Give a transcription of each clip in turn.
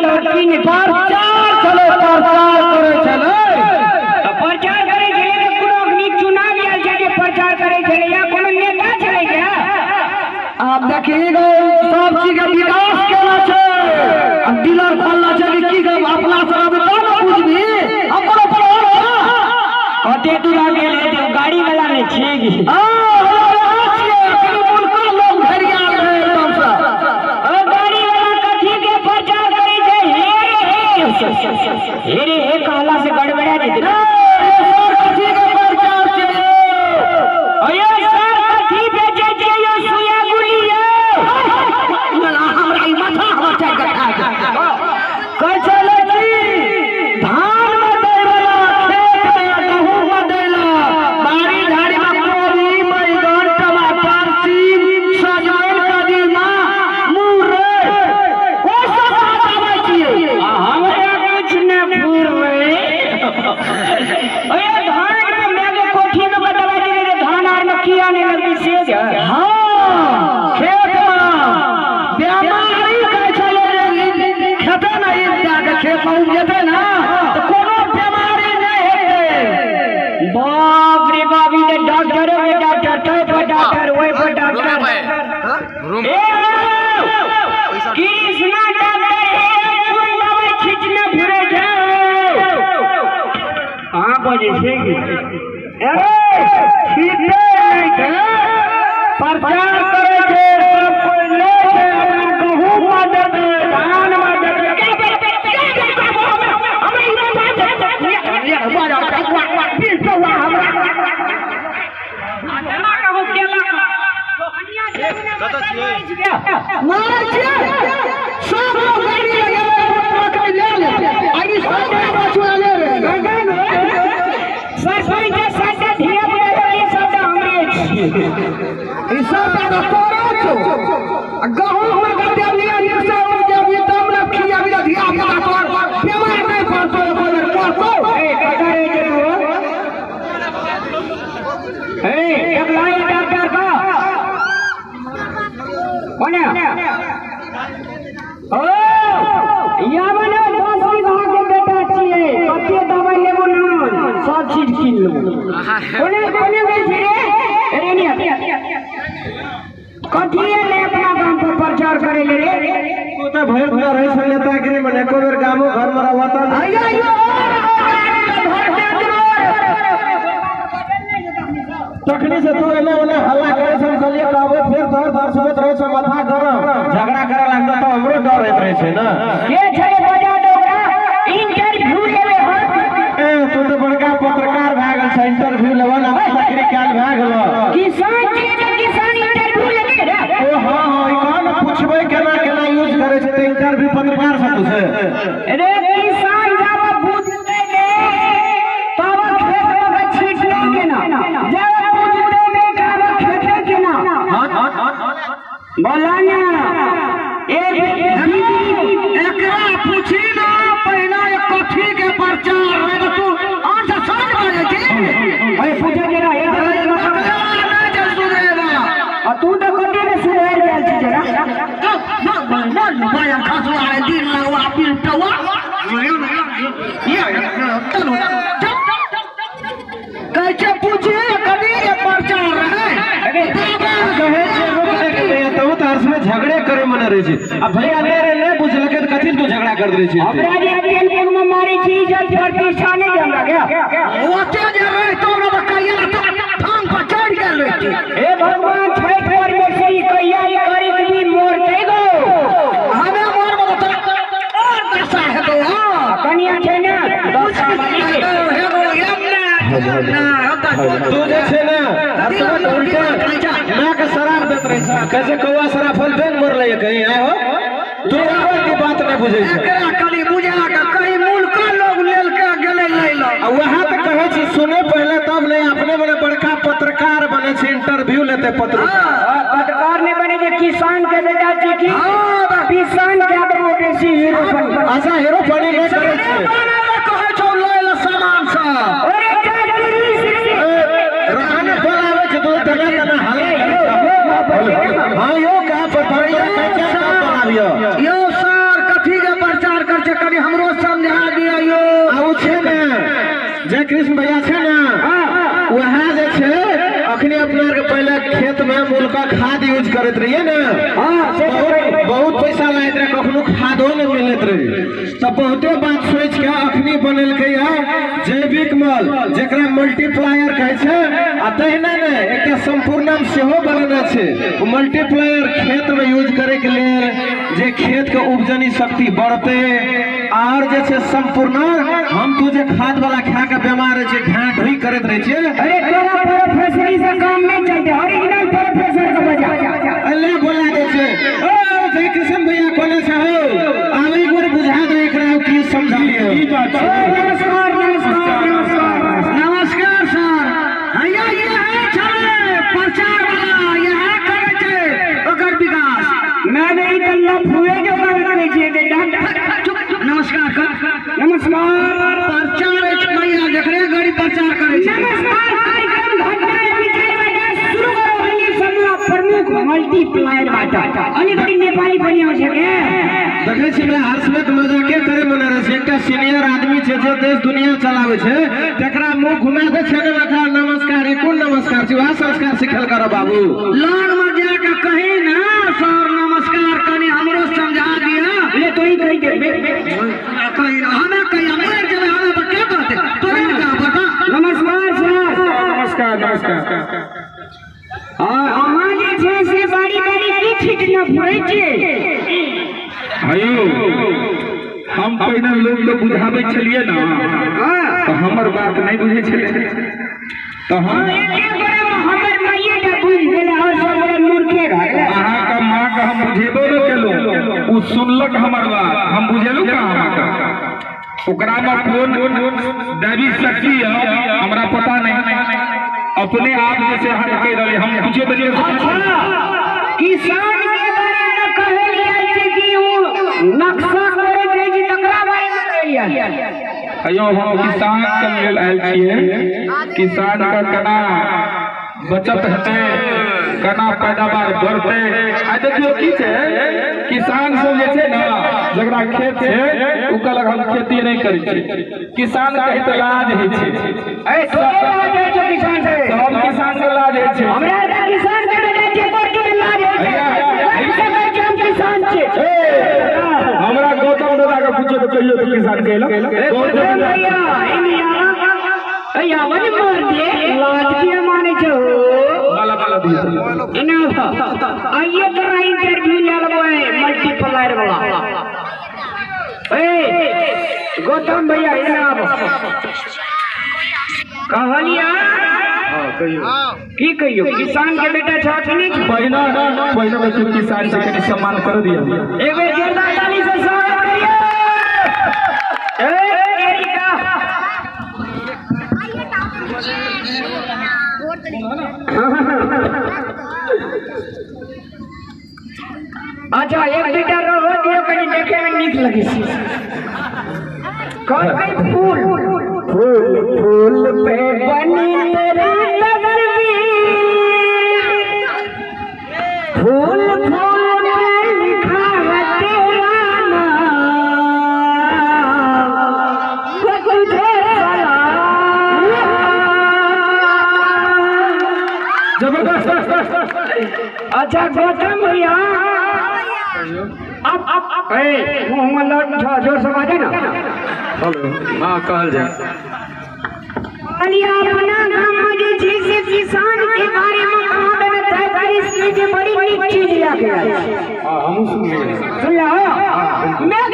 लड़की ने प्रचार चले प्रचार करे चले कोनो अग्नि चुनाव आयल छै जे प्रचार करे चले या कोनो नेता चले क्या आप देखिएगा सब चीज के विकास केना छै अब डीलर खोलना छै कि अपना सब तब बुझबी अपना पर कते दूर आ गेल है गाड़ी वाला ने छै हेरे हे काला से गड़बड़ा देते ना सर कथी के प्रचार छै अयो सर कथी बेचे छै यो सुया गुली यो हमरा ई माथा हमरा चाय गठा कह चले छी धान में दै वाला खेत में गहूं में दैला बाड़ी झाड़ी में कोबी बैगन टमाटर सीम सजमैन कदीमा मुरई ओ सब आबै छियै हमरा कुछ न फूर रे अरे धान में मेरे कोठी में बदला दे धान आर में किया नहीं लगी से हां खेत में बीमारी कह चले खेते नहीं जाके खेत में जेते ना तो कोनो बीमारी नहीं हेते बाप रे बाप ये डॉक्टर है डॉक्टर तो पर डॉक्टर वही पर डॉक्टर कृष्णा डॉक्टर कौन दवाई खींचने फिरे जाओ कहां बजे से अरे खींचे नहीं थे प्रचार करे थे सब कोई ले थे अपन गहूं मदद धान मदद क्या हमें इधर बात है हमारा बीस हुआ हमरा ना कहो केला कन्या से मारे छियै सब लोग गाड़ी लगे ट्रक में ले अभी सब बचवा ले सरपंच के साथ धिया पुता ये सब हमरे ई सब का तोरा छो गहूं में गड्ढा लिया ये सब जब ये तब न खिया भी धिया पुता तोर बीमार नहीं पड़तो कोई करतो ए कटारे के तो ए एक लाइन डॉक्टर का कोने ओ या बने 10 बीघा के बेटा छिए कते दवाई लेबो न सब चीज किन लेबो कोने कोने गई छी रे अरे नहीं कथी ले अपना गांव पर प्रचार करे ले रे तू तो भैर भरा रही छ नेता गिरी मने एको बेर गामो घर में रहता आइयो तखनी से तू एने ओने हल्ला करे छन चलिए आबो फिर तोर दर सुबत रहे छ माथा गरम झगड़ा करे लागत तो हमरो डर रहत रहे छै ना ये छै बजा दोगा इंटरव्यू लेबे हो ए तू तो बड़का पत्रकार भ गेल छ इंटरव्यू लेबा ना तकरी काल भ गेल किसान छी तो किसान इंटरव्यू लेबे रे ओ हां हां ई कान पूछबे केना केना यूज करे छै त इंटरव्यू पत्रकार से तुसे अरे किसान जब बुझते ने तब खेत में छीटने के ना जब बुझते ने तब खेत के ना बोला ना एकरा पूछी ना पहिना कथी के प्रचार रे तू आठ सच बाजे छी भाई पूछे जरा ये ना जे सुनेबा आ तू तो कटे में सुने रहल छी जरा ना बाया खासवा है दिन लगवा पिलटवा ये चलो कैसे पूछे कभी ये प्रचार है तो तार से झगड़े करे मन रहे छी अब भैया ले रे ले बुझ लगे तो कथि तू झगड़ा कर दे छी हमरा जे टेलीफोन में मारी छी जब प्रतिष्ठा नहीं हमरा क्या ओते जे रहे तो हमरा कहिया तो थान पर चढ़ गेल रहे हे भगवान छठ पर में से कहिया ई करी भी मोर दे गो हमें मोर में तो और दशा है तो हां कनिया छै ना दशा वाली हे गो यमना तू जे छै ना अब तो उल्टा ना के शराब देत रहे छ कैसे कौवा शराब फल फेंक मर ले कहीं आए हो तू की बात नहीं बुझे छै एकरा कली बुझा के कहीं मूल का लोग लेल के गेले ले लो वहां तक कहे छी सुने पहले तब नहीं अपने बड़े बड़का पत्रकार बने छी इंटरव्यू लेते पत्रकार ने बने जे किसान के बेटा छी की किसान के आदमी बेसी हीरो बन अच्छा हीरो बने ले करे छी कहे छौ ले ले सामान सा अरे रहने बोलावे छ दो तना तना हां यो का पता बनाबियो यो सर कथी के प्रचार कनी हमरो समझा दियो यो आउ छे ने जय कृष्ण भैया छे ना वह जे छे अखनी अपना के पहले खेत में मूलका खाद यूज करत रहिए ना बहुत पैसा लागत रहे कखनो खादो नहीं मिलत रहे तो बहुते बात सोच के अखनी बनलकै जैविक मल जेकरा मल्टीप्लायर कहे छे आ तहिना ने एकटा संपूर्णम सेहो बनना छे मल्टीप्लायर खेत में यूज करे के लिए जे खेत के उपजनी शक्ति बढ़ते और जे छे संपूर्ण हम तू जे खाद वाला खा के बीमार रहे छे ढां ढुई करत रहे छे अरे तोरा प्रोफेसरी से काम नहीं चलते ओरिजिनल प्रोफेसर का बजा अल्लाह बोला दे छे ओ जय कृष्ण भैया कोने से हो आवे एक बार बुझा दे एकरा की समझाइए ई बात नमस्कार नमस्कार नमस्कार नमस्कार सर भैया ये है छले प्रचार वाला ये है करे छे ओकर विकास मैं नहीं कल्ला फुए जो करे छे के नमस्कार नमस्कार प्रचार भैया देख रहे गाड़ी प्रचार करे छे नमस्कार कार्यक्रम घटना विजय शुरू करो हनी समूह प्रमुख मल्टीप्लायर बाटा अनि बड़ी नेपाली पनि आउँछ के देखे छी मैं हर्षमेत मजाके करे मने रहे एकटा सीनियर आदमी छे जे देश दुनिया चलावे छे तकरा मुंह घुमा दे छे ना नमस्कार कोन नमस्कार छी वह संस्कार सिखल करो बाबू लॉन में जाके कहे ना सर नमस्कार कनी हमरो समझा दिया ले तो ही कहि दे कहि हमें कहि हमर जब हमें बच्चे कहते तोरे का बता नमस्कार सर नमस्कार नमस्कार अहाँ जे छै से बारी बारी की छिटना पड़ै छै आयो हम पहिने लोग के बुझावे छलिए ना तो हमर बात नहीं बुझे छले तो हम एके बड़े हमर माइये के बुझ गेले और सब बड़े मूर्खे रहले अहाँ का मां का हम बुझेबो न केलो उ सुनलक हमर बात हम बुझेलु का अहाँ का ओकरा में कोन दैवी शक्ति है हमरा पता नहीं अपने आप जैसे हट के रहे हम पूछे बजे किसान के बारे में कहलिया छै कि उ नक्शा करे छै जे तकरा बारे में कहलिया अयो हम किसान के लेल आयल छिए किसान का कना बचत हेते कना पैदावार बढ़ते आ देखियो की छै किसान सब जे छै ना जकरा खेत छै उ कहलक हम खेती नहीं करै छी किसान के त लाज होइ छै ए सब लाज होइ छै किसान से सब किसान के लाज होइ छै हमरा किसान के लाज छै कोर्ट में लाज होइ छै ऐसे कहै छै हम किसान छी हमरा गौतम दादा के पूछो तो कहियो तो किसान कहला गौतम भैया इंडिया भैया वन मार दे लाज के माने छो वाला वाला दिया इना आइए तोरा इंटरव्यू ले लेबो मल्टीप्लायर वाला ए गौतम भैया इना कहलिया की कहियो किसान के बेटा छाछनी पहिना में किसान से कनी सम्मान कर दिया एक बार जोरदार ताली से स्वागत करिए ए एरिका अच्छा एक बेटा रहो दियो कनी देखे में नीक लगे छी कौन कई फूल फूल फूल पे बनी तेरी तस्वीर फूल फूल पे लिखा है तेरा नाम तुझे सलाम जबरदस्त अच्छा गौतम भैया अब ए मोहम्मद जोर से बाजे ना हेलो हां कहल जा अलिया अपना नाम मुझे जैसे किसान के बारे में कहा मैंने तय करी इसमें जो बड़ी नीक चीज लाके हां हम सुन लो मैं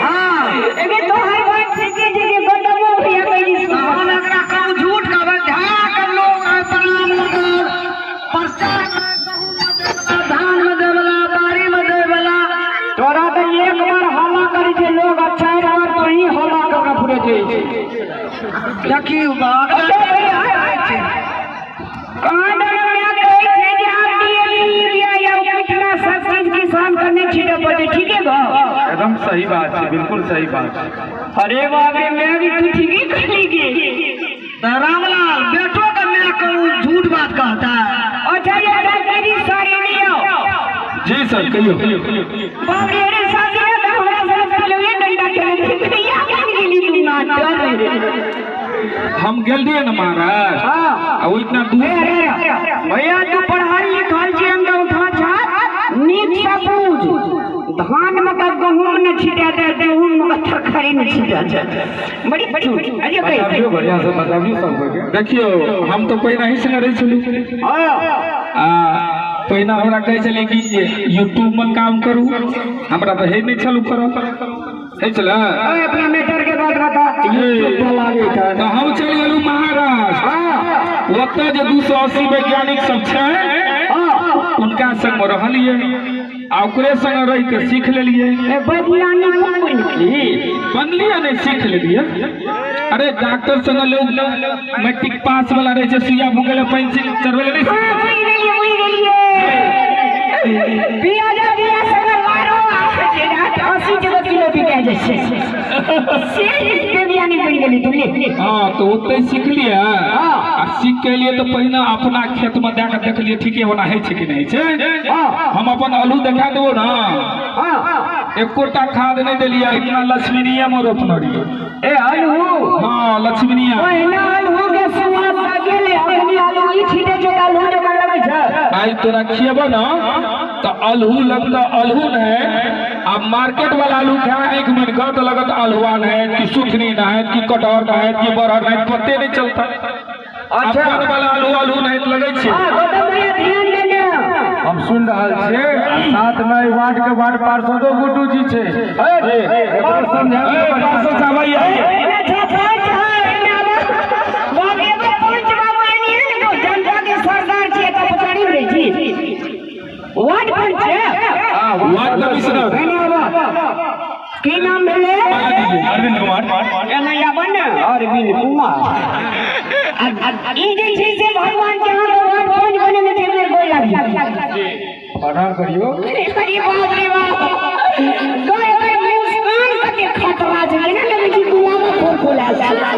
हां एगे तो हर बात से के जगह बताओ भैया कहीं हम एकरा कहूं झूठ का बधा कर लोग प्रणाम कर प्रचार धान में देवला बारी में देवला तोरा तो एक बार हल्ला करी जे लोग अच्छा रहा तो ही हल्ला करके पूरे जे देखियो बात कहां डर में कहे थे जे आप यूरिया या कितना सब किसान करने छिड़े पड़े ठीक है एकदम सही बात है बिल्कुल सही बात है अरे बाबे मैं भी तू ठीक ही कर लीगी रामलाल बेटो का मैं कहूं झूठ बात कहता है अच्छा ये तेरी सारी नहीं आओ जी सर कहियो बाबरे रे सासी ने हमरा साथ चलो ये डंडा खेले हम गेल दिए ना महाराज हाँ वो इतना दूर भैया तू पढ़ाई लिखाई छी हम उठा छा नीक से पूछ धान में का गहूम न छिटा दे गेहूं में तरकारी न छिटा दे बड़ी झूठ अरे कहीं बढ़िया से बताबियो सब देखियो हम तो पहिना ही संग रही छलू पहिना हमरा कहे चले कि यूट्यूब में काम करू हमरा तो है नहीं छलू करो है चला अपना मैटर के बात बता यूट्यूब पे लागे तो हम चल गेलू महाराज ओतऽ जे 280 वैज्ञानिक सब छै उनका संग रहलिए आ ओकरे संग रह के सीख लेलिए वैज्ञानिक बनलिए नहीं सीख लेलिए अरे डॉक्टर संग लोग मैट्रिक पास वाला रहे छै सुइया भूगले पेंसिल चरवेले नहीं पिया जा पिया संग मारो 80 जगह किलो बिका जैसे से वैज्ञानिक बन गेली तुमने हां तो ओते सीख लिया आ सीख के लिए तो पहिना अपना खेत में जाके देख लिए ठीके होना है कि नहीं छै हम अपन आलू दिखा देबो ना एकोटा खाद नहीं देलिए इतना लक्ष्मीनिया में रोपना रही ए आलू हां लक्ष्मीनिया पहिना आलू के स्वाद आ गेले अपनी आलू ई छीटे जो आलू जमा लगे छै आज तोरा खियबो ना तो आलू लगता आलू है अब मार्केट वाला आलू खा एक मिनट का तो लगत आलूआ है कि सुखनी ना है कि कटहर है कि बरहर है पत्ते नहीं चलता अच्छा वाला आलू नहीं लगे छै ध्यान देना हम सुन रहल छे साथ में वार्ड के वार्ड पार्षदो गुड्डू जी छे एकरा समझा पार्षद साहब वार्ड कमिश्नर की नाम भेले अरविंद कुमार एनैया बन अरविंद कुमार ई जे छै से भगवान के हाथ वार्ड पंच बने में मेरे गोल लागी प्रणाम करियो अरे बाप रे बाप गए गए मुस्कान के खतरा जे ना लगे कि गुलाब फूल फूला जाला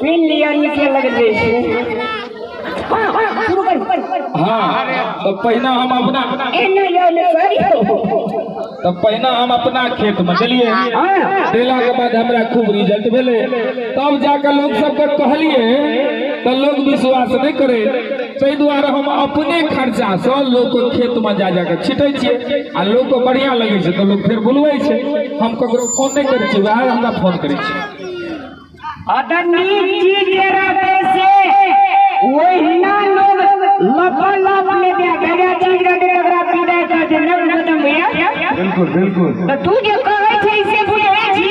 पिन लिया नीचे लग रही है शुरू कर हाँ तो पहिना हम अपना तब पहिना हम अपना खेत में चलिए देला के बाद हमरा खूब रिजल्ट भेले तब जाकर लोग सबके कहलिए तो लोग विश्वास नहीं करे ताहि द्वारे हम अपने खर्चा से लोग के खेत में जा जाकर छिटे छिए आ लोग को बढ़िया लगे छै तो लोग फिर बुलवे छै हम ककरो फोन नहीं करे छी वह हमरा फोन करे छी अदनी चीज के रहते से वही ना लोग लप ले दिया गया चीज रहते अगर पीड़ा कर दे न खत्म भैया बिल्कुल बिल्कुल तो तू जो कहै छै इसे बुझै छी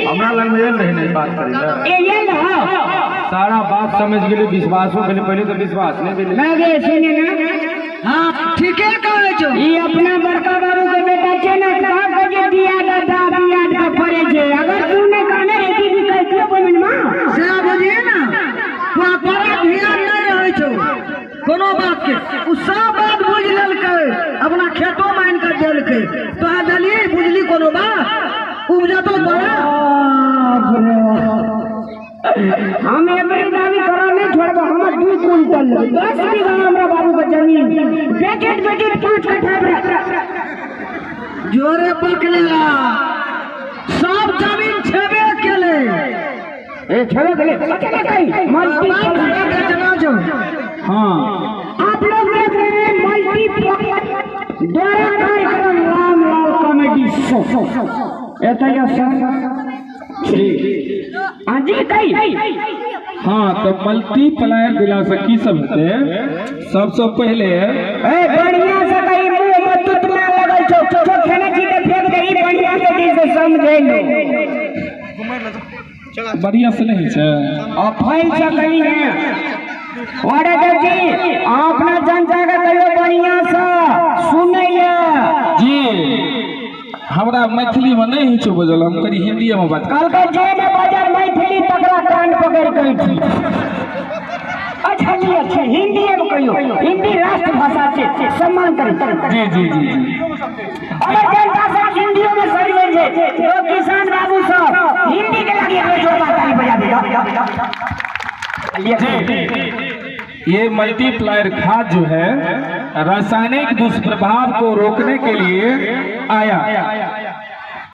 हमरा लग में नहीं बात करी ये ना सारा बात समझ गेली विश्वासो भेले पहले तो विश्वास नहीं भेले मैं गे सुने ना हां ठीके कहै छौ ई अपना बड़का बाबू के बेटा छै ना कहा के दिया दादा बिया का पड़े छै अगर तू ने कहने रे कि कैसे बनन मां से बुझिए ना तू बड़ा ध्यान नहीं रहै छौ कोनो बात के उ सब बात बुझ लेलकै अपना खेतो मान कर देलकै तो आ दली बुझली कोनो बात उपजा तो बड़ा हम एबे दावी करा नहीं छोड़बो हम 2 क्विंटल 10 बीघा हमरा बाबू के जमीन पैकेट 5 कट्ठा जोरे पकलेला सब जमीन छेबे केले ए छेबे केले क्या कहीं मल्टी बेचना जो हां आप लोग देख रहे हैं मल्टी द्वारा कार्यक्रम रामलाल कॉमेडी शो एता या सर जी कई हाँ तो मल्टीप्लायर दिला से की सब होते सबसे पहले बढ़िया से कहीं मुंह में तुतना लगल छो छो खाना चीज फेंक दे ई बढ़िया से दिल से समझे लो बढ़िया से नहीं है और फाइल से कहीं है वाडा जी अपना जनता का कहियो बढ़िया से सुनैया जी हमरा मैथिली में नहीं हिचो बजल हम करी हिंदी में बात कल का जे ने बजल मैथिली तकरा कान पकड़ के थी अच्छा जी अच्छा हिंदी में कहियो हिंदी राष्ट्र भाषा से सम्मान करें जी जी जी जी अगर जनता से हिंदी में समझे जे तो किसान बाबू सब हिंदी के लगे हमें जोरदार ताली बजा देगा ये मल्टीप्लायर खाद जो है रासायनिक दुष्प्रभाव को रोकने के लिए आया